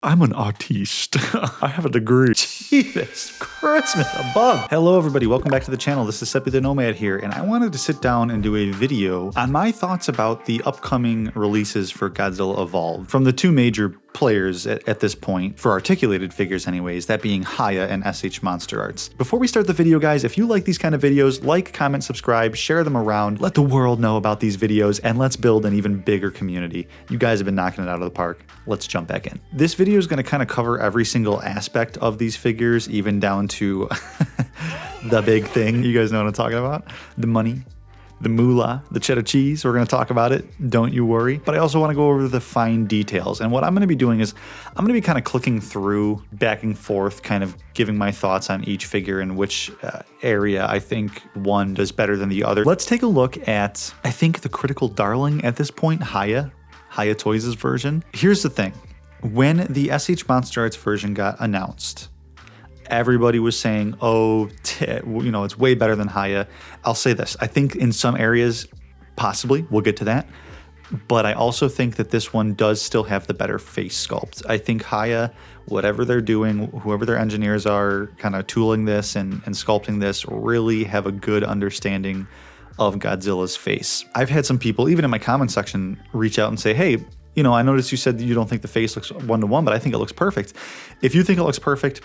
I'm an artiste. I have a degree. Jesus Christmas above. Hello everybody, welcome back to the channel. This is Seppi the Nomad here, and I wanted to sit down and do a video on my thoughts about the upcoming releases for Godzilla Evolved from the two major players at this point, for articulated figures anyways, that being Hiya and S.H Monsterarts. Before we start the video, guys, if you like these kind of videos, like, comment, subscribe, share them around, let the world know about these videos, and let's build an even bigger community. You guys have been knocking it out of the park. Let's jump back in. This video is going to kind of cover every single aspect of these figures, even down to the big thing. You guys know what I'm talking about? The money. The moolah, the cheddar cheese, we're going to talk about it, don't you worry. But I also want to go over the fine details. And what I'm going to be doing is I'm going to be kind of clicking through, back and forth, kind of giving my thoughts on each figure and which area I think one does better than the other. Let's take a look at, I think, the critical darling at this point, Hiya Toys' version. Here's the thing. When the S.H Monsterarts version got announced, everybody was saying, oh, you know, it's way better than Hiya. I'll say this. I think in some areas, possibly, we'll get to that. But I also think that this one does still have the better face sculpt. I think Hiya, whatever they're doing, whoever their engineers are kind of tooling this and sculpting this, really have a good understanding of Godzilla's face. I've had some people, even in my comment section, reach out and say, hey, you know, I noticed you said that you don't think the face looks one-to-one, but I think it looks perfect. If you think it looks perfect,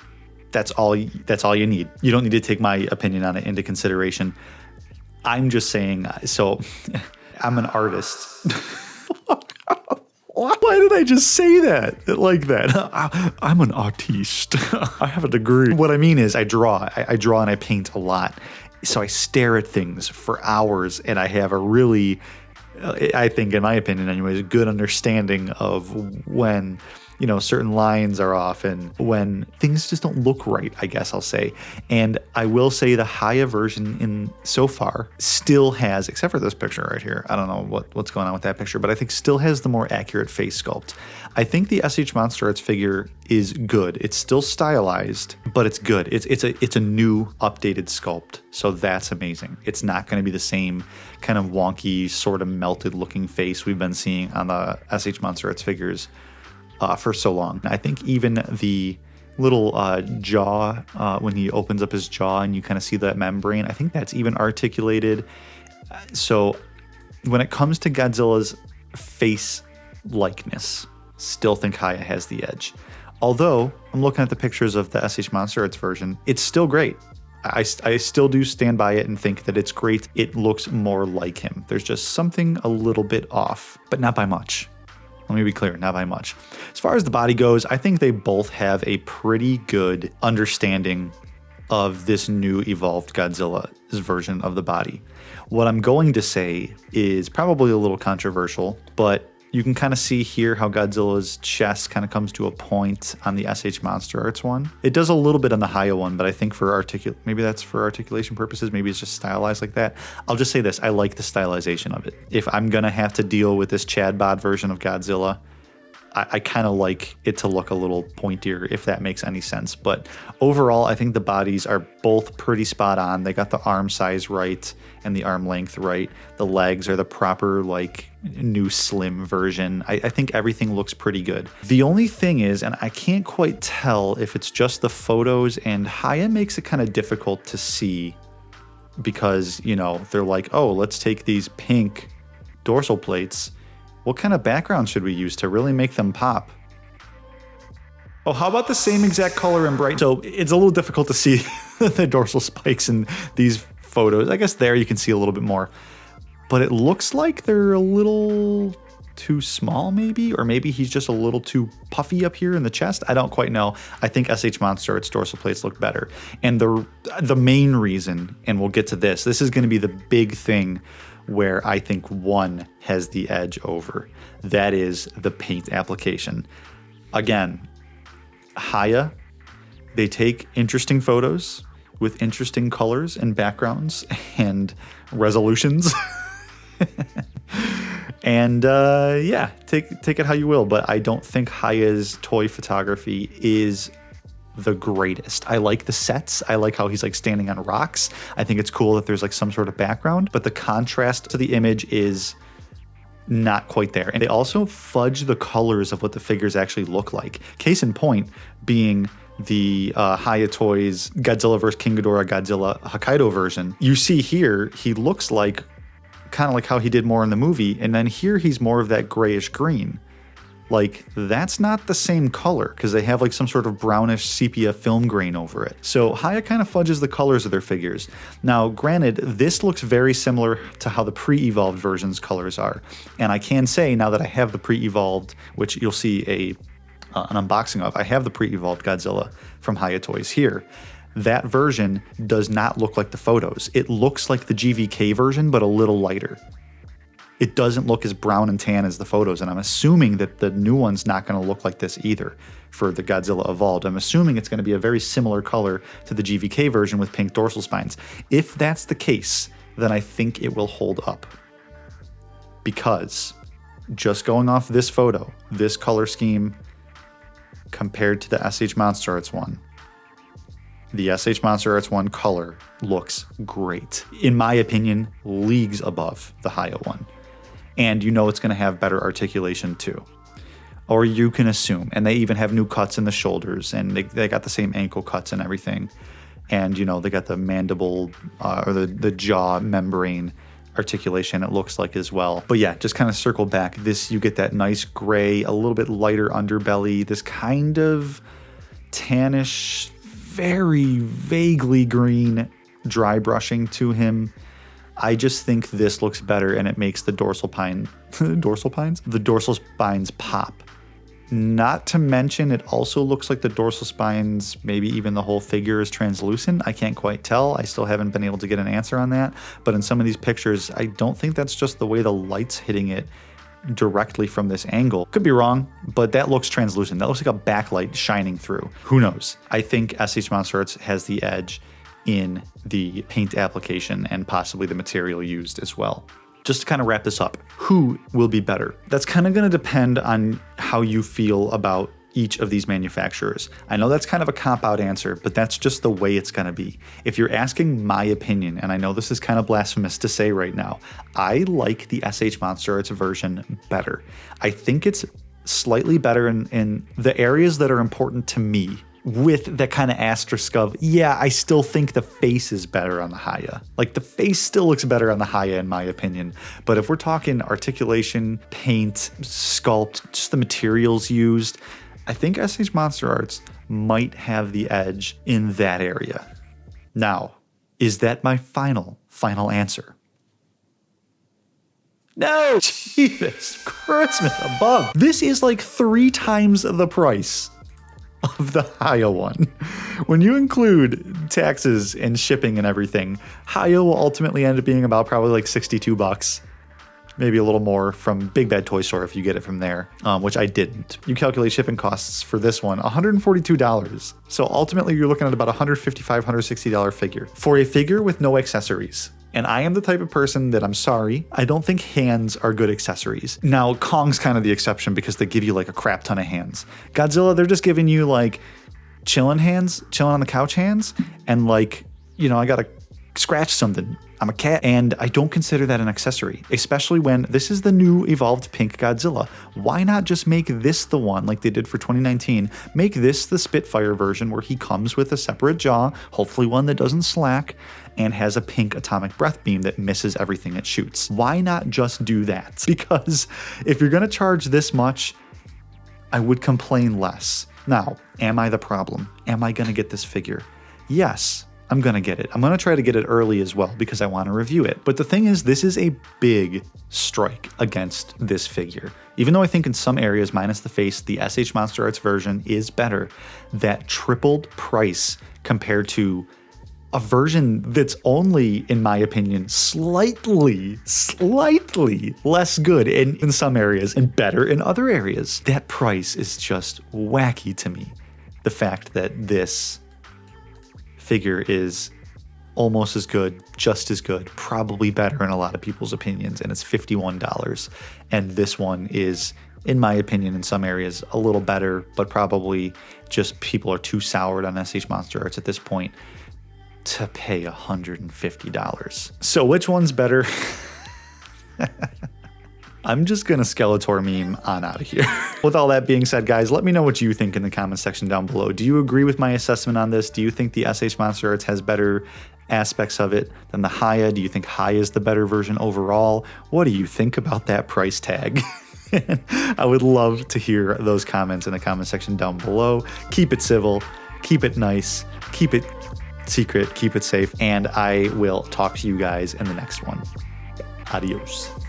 that's all you need. You don't need to take my opinion on it into consideration. I'm just saying, so I'm an artist. Why did I just say that like that? I'm an artiste. I have a degree. What I mean is I draw and I paint a lot. So I stare at things for hours and I have a really, I think in my opinion anyways, a good understanding of when, you know, certain lines are off and when things just don't look right, I guess I'll say. And I will say the Hiya version in so far still has, except for this picture right here, I don't know what's going on with that picture, but I think still has the more accurate face sculpt. I think the S.H Monsterarts figure is good. It's still stylized, but it's good. It's a new updated sculpt. So that's amazing. It's not going to be the same kind of wonky, sort of melted looking face we've been seeing on the S.H Monsterarts figures for so long. I think even the little jaw, when he opens up his jaw and you kind of see that membrane, I think that's even articulated. So when it comes to Godzilla's face likeness, still think Hiya has the edge. Although I'm looking at the pictures of the S.H Monsterarts version, it's still great. I still do stand by it and think that it's great. It looks more like him. There's just something a little bit off, but not by much. Let me be clear, not by much. As far as the body goes, I think they both have a pretty good understanding of this new evolved Godzilla's version of the body. What I'm going to say is probably a little controversial, but you can kind of see here how Godzilla's chest kind of comes to a point on the S.H Monsterarts one. It does a little bit on the Hiya one, but I think for maybe that's for articulation purposes, maybe it's just stylized like that. I'll just say this, I like the stylization of it. If I'm gonna have to deal with this Chad bod version of Godzilla, I kind of like it to look a little pointier, if that makes any sense. But overall, I think the bodies are both pretty spot on. They got the arm size right and the arm length right. The legs are the proper, like, new slim version. I think everything looks pretty good. The only thing is, and I can't quite tell if it's just the photos, and Hiya makes it kind of difficult to see because, you know, they're like, oh, let's take these pink dorsal plates. What kind of background should we use to really make them pop? Oh, how about the same exact color and bright? So it's a little difficult to see the dorsal spikes in these photos. I guess there you can see a little bit more, but it looks like they're a little too small maybe, or maybe he's just a little too puffy up here in the chest. I don't quite know. I think S.H Monsterarts dorsal plates look better. And the main reason, and we'll get to this is going to be the big thing where I think one has the edge over. That is the paint application. Again, Hiya, they take interesting photos with interesting colors and backgrounds and resolutions. And yeah, take it how you will, but I don't think Hiya's toy photography is the greatest. I like the sets. I like how he's like standing on rocks. I think it's cool that there's like some sort of background, but the contrast to the image is not quite there. And they also fudge the colors of what the figures actually look like. Case in point being the Hiya Toys Godzilla vs. King Ghidorah Godzilla Hokkaido version. You see here, he looks like kind of like how he did more in the movie, and then here he's more of that grayish green. Like, that's not the same color because they have like some sort of brownish sepia film grain over it. So Hiya kind of fudges the colors of their figures. Now, granted, this looks very similar to how the pre-evolved version's colors are. And I can say now that I have the pre-evolved, which you'll see an unboxing of, I have the pre-evolved Godzilla from Hiya Toys here. That version does not look like the photos. It looks like the GVK version, but a little lighter. It doesn't look as brown and tan as the photos, and I'm assuming that the new one's not going to look like this either for the Godzilla Evolved. I'm assuming it's going to be a very similar color to the GVK version with pink dorsal spines. If that's the case, then I think it will hold up. Because just going off this photo, this color scheme compared to the S.H. Monsterarts one, the S.H. Monsterarts one color looks great. In my opinion, leagues above the Hiya one. And you know it's going to have better articulation too. Or you can assume. And they even have new cuts in the shoulders, and they got the same ankle cuts and everything. And, you know, they got the mandible or the jaw membrane articulation, it looks like, as well. But yeah, just kind of circle back. This, you get that nice gray, a little bit lighter underbelly, this kind of tannish, very vaguely green dry brushing to him. I just think this looks better, and it makes the dorsal spines pop. Not to mention, it also looks like the dorsal spines, maybe even the whole figure, is translucent. I can't quite tell. I still haven't been able to get an answer on that. But in some of these pictures, I don't think that's just the way the light's hitting it directly from this angle. Could be wrong, but that looks translucent. That looks like a backlight shining through. Who knows? I think S.H. Monsterarts has the edge in the paint application and possibly the material used as well. Just to kind of wrap this up, who will be better? That's kind of going to depend on how you feel about each of these manufacturers. I know that's kind of a cop-out answer, but that's just the way it's going to be. If you're asking my opinion, and I know this is kind of blasphemous to say right now, I like the S.H. Monsterarts version better. I think it's slightly better in the areas that are important to me, with that kind of asterisk of, yeah, I still think the face is better on the Hiya. Like, the face still looks better on the Hiya in my opinion. But if we're talking articulation, paint, sculpt, just the materials used, I think S.H. Monsterarts might have the edge in that area. Now, is that my final answer? No! Jesus Christmas above. This is like 3 times the price of the Hiya one. When you include taxes and shipping and everything, Hiya will ultimately end up being about probably like $62, maybe a little more from Big Bad Toy Store if you get it from there, which I didn't. You calculate shipping costs for this one, $142. So ultimately you're looking at about $155, $160 figure for a figure with no accessories. And I am the type of person that, I'm sorry, I don't think hands are good accessories. Now, Kong's kind of the exception because they give you like a crap ton of hands. Godzilla, they're just giving you like chilling hands, chilling on the couch hands, and like, you know, I gotta scratch something. I'm a cat, and I don't consider that an accessory, especially when this is the new evolved pink Godzilla. Why not just make this the one like they did for 2019? Make this the Spitfire version where he comes with a separate jaw, hopefully one that doesn't slack, and has a pink atomic breath beam that misses everything it shoots. Why not just do that? Because if you're gonna charge this much, I would complain less. Now, am I the problem? Am I gonna get this figure? Yes. I'm gonna get it. I'm gonna try to get it early as well because I want to review it. But the thing is, this is a big strike against this figure. Even though I think in some areas, minus the face, the S.H. Monsterarts version is better, that tripled price compared to a version that's only, in my opinion, slightly less good in some areas and better in other areas. That price is just wacky to me. The fact that this figure is almost as good, just as good, probably better in a lot of people's opinions, and it's $51. And this one is, in my opinion, in some areas a little better, but probably just people are too soured on S.H. Monsterarts at this point to pay $150. So which one's better? I'm just gonna Skeletor meme on out of here. With all that being said, guys, let me know what you think in the comment section down below. Do you agree with my assessment on this? Do you think the SH Monsterarts has better aspects of it than the Hiya? Do you think Hiya is the better version overall? What do you think about that price tag? I would love to hear those comments in the comment section down below. Keep it civil, keep it nice, keep it secret, keep it safe, and I will talk to you guys in the next one. Adios.